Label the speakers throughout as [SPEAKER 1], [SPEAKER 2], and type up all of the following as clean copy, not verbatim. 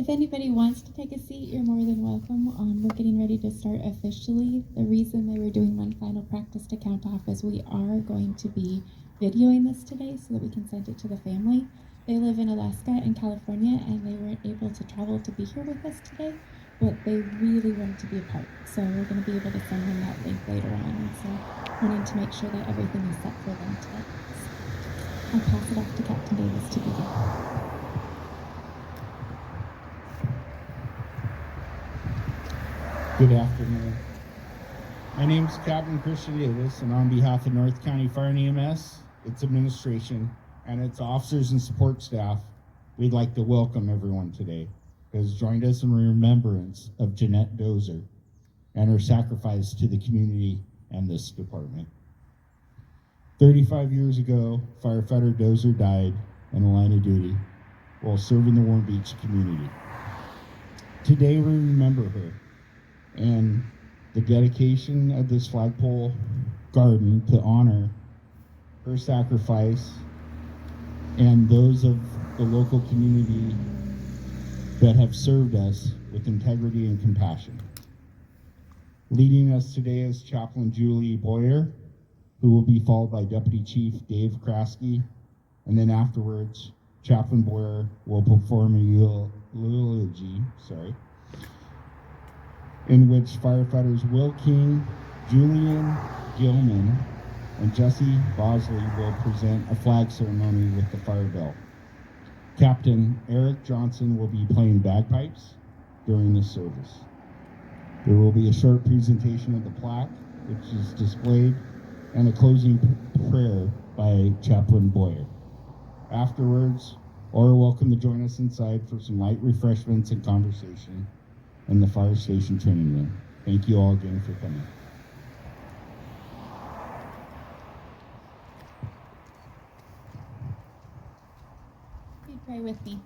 [SPEAKER 1] If anybody wants to take a seat, you're more than welcome. We're getting ready to start officially. The reason they were doing one final practice to count off is we are going to be videoing this today so that we can send it to the family. They live in Alaska and California, and they weren't able to travel to be here with us today, but they really wanted to be a part. So we're going to be able to send them that link later on, and so wanting to make sure that everything is set for them today. I'll pass it off to Captain Davis to begin.
[SPEAKER 2] Good afternoon. My name is Captain Christian Davis, and on behalf of North County Fire and EMS, its administration, and its officers and support staff, we'd like to welcome everyone today who has joined us in remembrance of Jeannette Dozier and her sacrifice to the community and this department. 35 years ago, firefighter Dozier died in the line of duty while serving the Warm Beach community. Today we remember her and the dedication of this flagpole garden to honor her sacrifice and those of the local community that have served us with integrity and compassion. Leading us today is Chaplain Julian Boyer, who will be followed by Deputy Chief Dave Kraski, and then afterwards, Chaplain Boyer will perform a eulogy, in which firefighters Will King, Julian, Gilman, and Jessy Bosley will present a flag ceremony with the fire bell. Captain Eric Johnson will be playing bagpipes during the service. There will be a short presentation of the plaque, which is displayed, and a closing prayer by Chaplain Boyer. Afterwards, you're welcome to join us inside for some light refreshments and conversation in the fire station training room. Thank you all again for coming.
[SPEAKER 1] Please pray with me.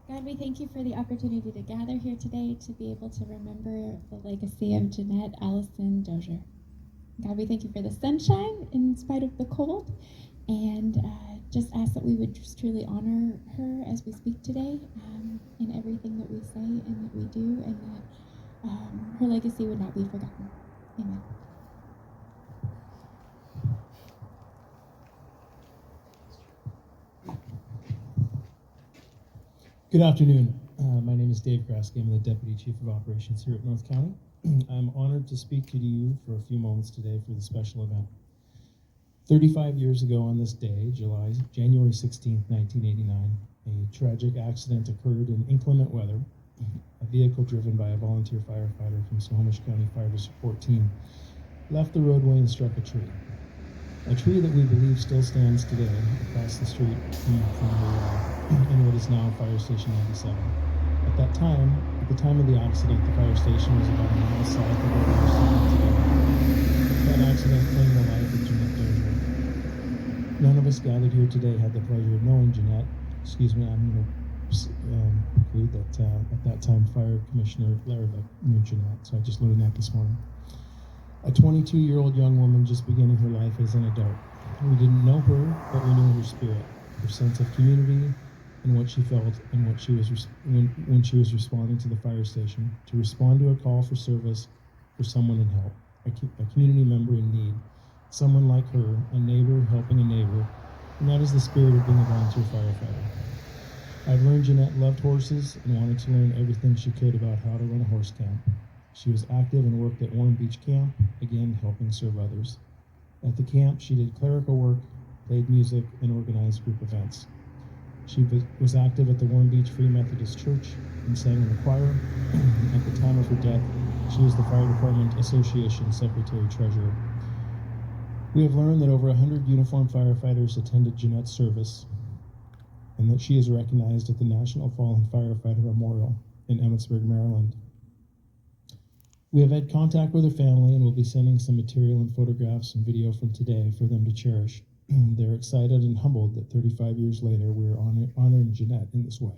[SPEAKER 1] God, we thank you for the opportunity to gather here today to be able to remember the legacy of Jeannette Allison Dozier. God, we thank you for the sunshine in spite of the cold, and just ask that we would just truly honor her as we speak today in everything that we say and that we do, and that her legacy would not be forgotten. Amen.
[SPEAKER 3] Good afternoon. My name is Dave Kraski. I'm the Deputy Chief of Operations here at North County. I'm honored to speak to you for a few moments today for the special event. 35 years ago on this day, January 16, 1989, a tragic accident occurred in inclement weather. A vehicle driven by a volunteer firefighter from Snohomish County Fire Support Team left the roadway and struck a tree. A tree that we believe still stands today across the street in what is now Fire Station 97. At the time of the accident, the fire station was about a mile south of where we were standing today. That accident claimed the life of Jeannette Dozier. None of us gathered here today had the pleasure of knowing Jeannette. I'm going to conclude that at that time, Fire Commissioner Larivik knew Jeannette, so I just learned that this morning. A 22-year-old young woman just beginning her life as an adult. We didn't know her, but we knew her spirit, her sense of community, and what she felt, and what she was when she was responding to the fire station, to respond to a call for service for someone in help, a community member in need, someone like her, a neighbor helping a neighbor, and that is the spirit of being a volunteer firefighter. I've learned Jeannette loved horses and wanted to learn everything she could about how to run a horse camp. She was active and worked at Warm Beach Camp, again helping serve others. At the camp, she did clerical work, played music, and organized group events. She was active at the Warm Beach Free Methodist Church and sang in the choir. At the time of her death, she was the Fire Department Association Secretary-Treasurer. We have learned that over 100 uniformed firefighters attended Jeannette's service, and that she is recognized at the National Fallen Firefighter Memorial in Emmitsburg, Maryland. We have had contact with her family and will be sending some material and photographs and video from today for them to cherish. They're excited and humbled that 35 years later we are honoring Jeannette in this way.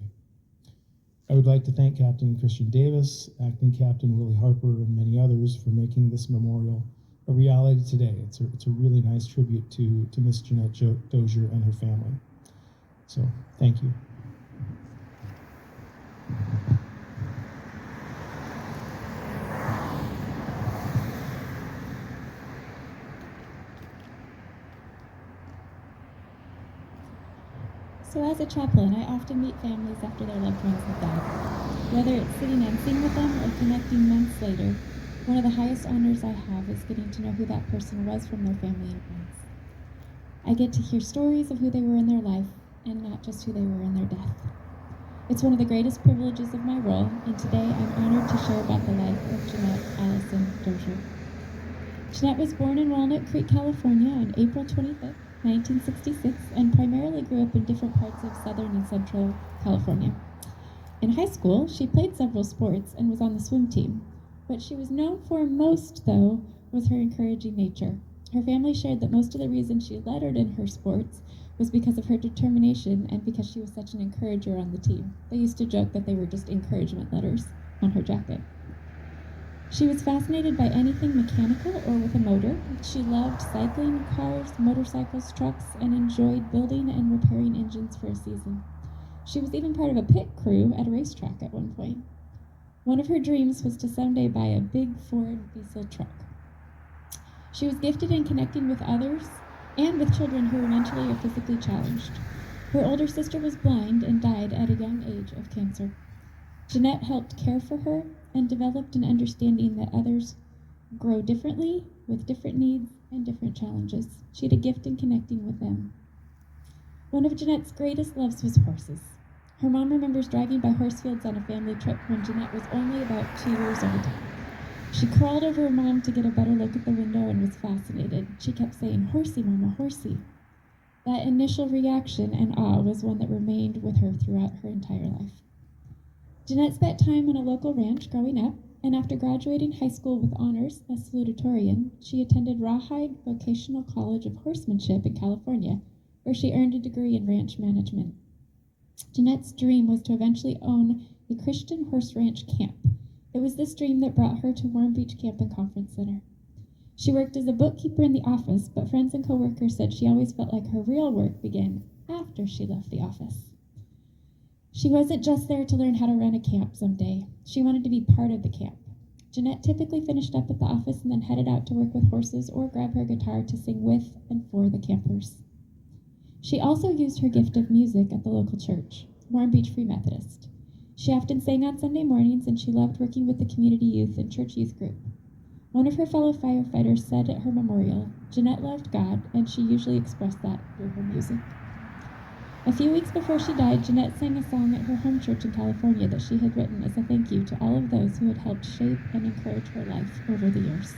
[SPEAKER 3] I would like to thank Captain Christian Davis, Acting Captain Willie Harper, and many others for making this memorial a reality today. It's a really nice tribute to Miss Jeannette Dozier and her family. So, thank you.
[SPEAKER 1] So as a chaplain, I often meet families after their loved ones have died. Whether it's sitting and sitting with them or connecting months later, one of the highest honors I have is getting to know who that person was from their family and friends. I get to hear stories of who they were in their life and not just who they were in their death. It's one of the greatest privileges of my role, and today I'm honored to share about the life of Jeannette Dozier. Jeannette was born in Walnut Creek, California on April 25th, 1966, and primarily grew up in different parts of southern and central California. In high school, she played several sports and was on the swim team. What she was known for most, though, was her encouraging nature. Her family shared that most of the reason she lettered in her sports was because of her determination and because she was such an encourager on the team. They used to joke that they were just encouragement letters on her jacket. She was fascinated by anything mechanical or with a motor. She loved cycling, cars, motorcycles, trucks, and enjoyed building and repairing engines for a season. She was even part of a pit crew at a racetrack at one point. One of her dreams was to someday buy a big Ford diesel truck. She was gifted in connecting with others and with children who were mentally or physically challenged. Her older sister was blind and died at a young age of cancer. Jeannette helped care for her and developed an understanding that others grow differently with different needs and different challenges. She had a gift in connecting with them. One of Jeannette's greatest loves was horses. Her mom remembers driving by horse fields on a family trip when Jeannette was only about 2 years old. She crawled over her mom to get a better look at the window and was fascinated. She kept saying, "Horsey, Mama, horsey." That initial reaction and awe was one that remained with her throughout her entire life. Jeannette spent time on a local ranch growing up, and after graduating high school with honors as salutatorian, she attended Rawhide Vocational College of Horsemanship in California, where she earned a degree in ranch management. Jeannette's dream was to eventually own a Christian horse ranch camp. It was this dream that brought her to Warm Beach Camp and Conference Center. She worked as a bookkeeper in the office, but friends and coworkers said she always felt like her real work began after she left the office. She wasn't just there to learn how to run a camp someday. She wanted to be part of the camp. Jeannette typically finished up at the office and then headed out to work with horses or grab her guitar to sing with and for the campers. She also used her gift of music at the local church, Warm Beach Free Methodist. She often sang on Sunday mornings, and she loved working with the community youth and church youth group. One of her fellow firefighters said at her memorial, Jeannette loved God, and she usually expressed that through her music. A few weeks before she died, Jeannette sang a song at her home church in California that she had written as a thank you to all of those who had helped shape and encourage her life over the years.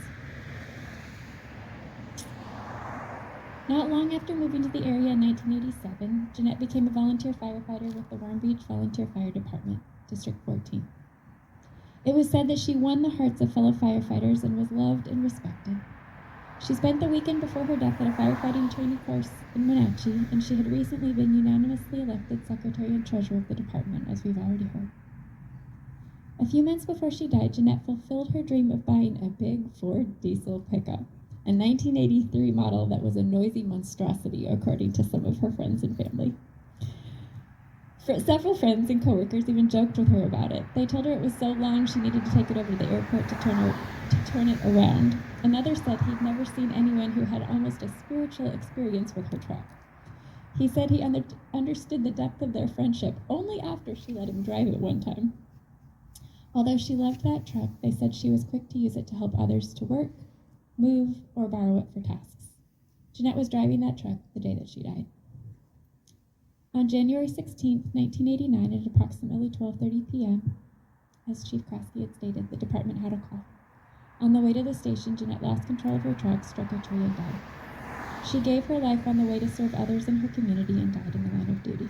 [SPEAKER 1] Not long after moving to the area in 1987, Jeannette became a volunteer firefighter with the Warm Beach Volunteer Fire Department, District 14. It was said that she won the hearts of fellow firefighters and was loved and respected. She spent the weekend before her death at a firefighting training course in Wenatchee, and she had recently been unanimously elected secretary and treasurer of the department, as we've already heard. A few months before she died, Jeannette fulfilled her dream of buying a big Ford diesel pickup, a 1983 model that was a noisy monstrosity, according to some of her friends and family. Several friends and coworkers even joked with her about it. They told her it was so long she needed to take it over to the airport to turn it around. Another said he'd never seen anyone who had almost a spiritual experience with her truck. He said he understood the depth of their friendship only after she let him drive it one time. Although she loved that truck, they said she was quick to use it to help others to work, move, or borrow it for tasks. Jeannette was driving that truck the day that she died. On January 16, 1989, at approximately 12:30 p.m., as Chief Kraski had stated, the department had a call. On the way to the station, Jeannette lost control of her truck, struck a tree, and died. She gave her life on the way to serve others in her community and died in the line of duty.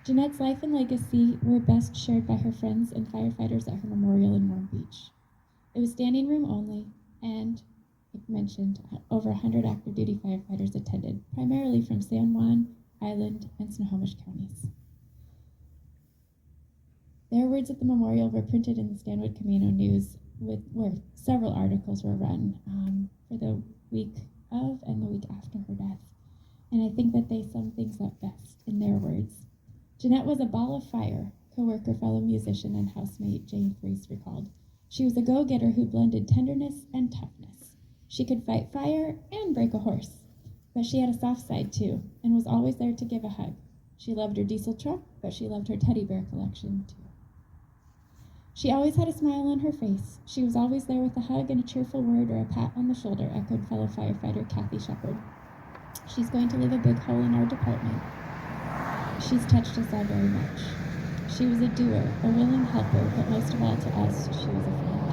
[SPEAKER 1] Jeannette's life and legacy were best shared by her friends and firefighters at her memorial in Warm Beach. It was standing room only, and, like mentioned, over 100 active duty firefighters attended, primarily from San Juan, Island, and Snohomish counties. Their words at the memorial were printed in the Stanwood Camino News, where several articles were run for the week of and the week after her death. And I think that they sum things up best in their words. Jeannette was a ball of fire, co-worker, fellow musician, and housemate Jane Freese recalled. She was a go-getter who blended tenderness and toughness. She could fight fire and break a horse, but she had a soft side too, and was always there to give a hug. She loved her diesel truck, but she loved her teddy bear collection too. She always had a smile on her face. She was always there with a hug and a cheerful word or a pat on the shoulder, echoed fellow firefighter Kathy Shepard. She's going to leave a big hole in our department. She's touched us all very much. She was a doer, a willing helper, but most of all to us, she was a friend.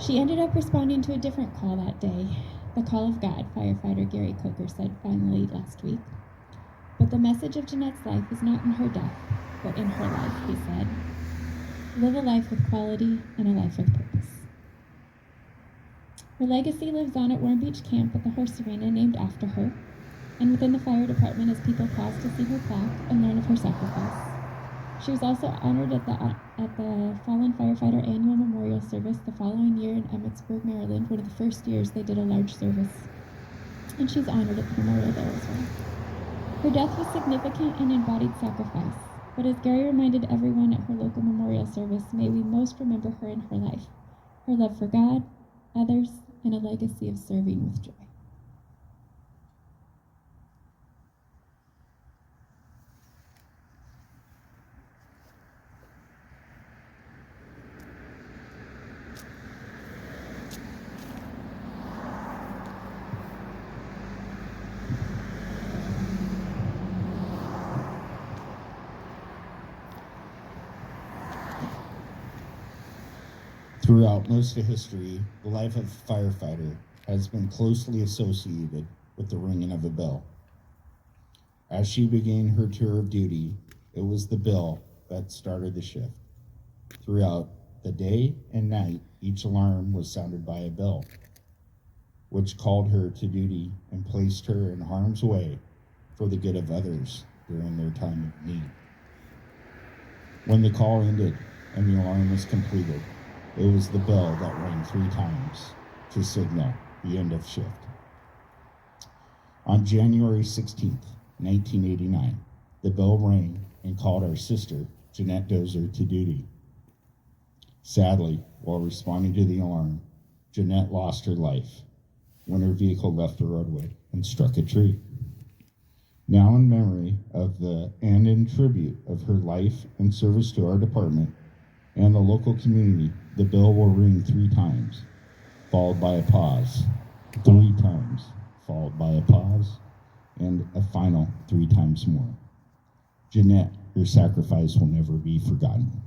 [SPEAKER 1] She ended up responding to a different call that day, the call of God, firefighter Gary Coker said finally last week. But the message of Jeanette's life is not in her death, but in her life, he said. Live a life with quality and a life with purpose. Her legacy lives on at Warm Beach Camp at the horse arena named after her, and within the fire department as people pause to see her plaque and learn of her sacrifice. She was also honored at the Fallen Firefighter Annual Memorial Service the following year in Emmitsburg, Maryland, one of the first years they did a large service. And she's honored at the memorial there as well. Her death was significant and embodied sacrifice, but as Gary reminded everyone at her local memorial service, may we most remember her in her life, her love for God, others, and a legacy of serving with joy.
[SPEAKER 2] Throughout most of history, the life of a firefighter has been closely associated with the ringing of a bell. As she began her tour of duty, it was the bell that started the shift. Throughout the day and night, each alarm was sounded by a bell, which called her to duty and placed her in harm's way for the good of others during their time of need. When the call ended and the alarm was completed, it was the bell that rang 3 times to signal the end of shift. On January 16th, 1989, the bell rang and called our sister, Jeannette Dozier, to duty. Sadly, while responding to the alarm, Jeannette lost her life when her vehicle left the roadway and struck a tree. Now in memory of and in tribute of her life and service to our department and the local community, the bell will ring 3 times, followed by a pause, 3 times, followed by a pause, and a final 3 times more. Jeannette, your sacrifice will never be forgotten.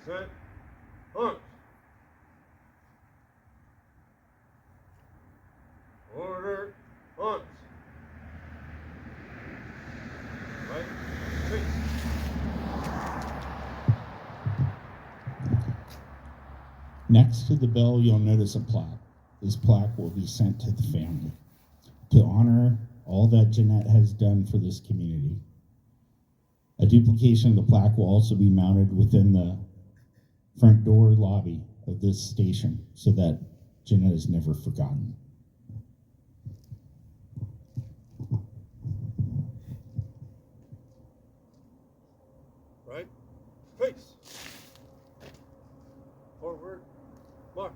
[SPEAKER 4] Set. Punch. Order. Punch. Right. Face.
[SPEAKER 2] Next to the bell, you'll notice a plaque. This plaque will be sent to the family to honor all that Jeannette has done for this community. A duplication of the plaque will also be mounted within the front door lobby of this station so that Jeannette is never forgotten.
[SPEAKER 4] Right. Face. Forward. March.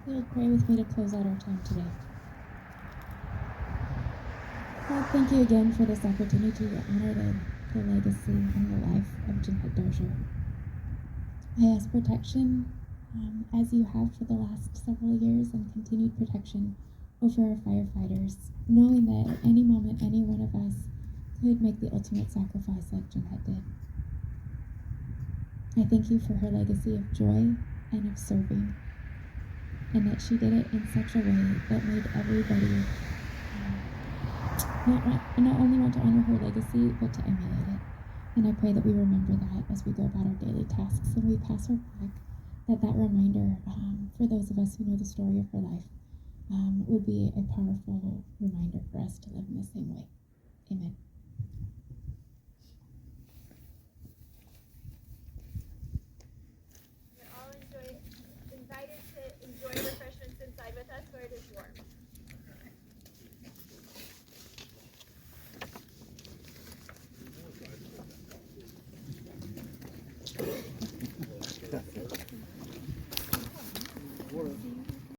[SPEAKER 1] You'll pray with me to close out our time today. God, thank you again for this opportunity to honor the legacy and the life of Jeannette Dozier. I ask protection, as you have for the last several years, and continued protection over our firefighters, knowing that at any moment, any one of us could make the ultimate sacrifice like Jeannette did. I thank you for her legacy of joy and of serving, and that she did it in such a way that made everybody not only want to honor her legacy, but to emulate it. And I pray that we remember that as we go about our daily tasks and we pass her back, that reminder for those of us who know the story of her life would be a powerful reminder for us to live in the same way. Amen.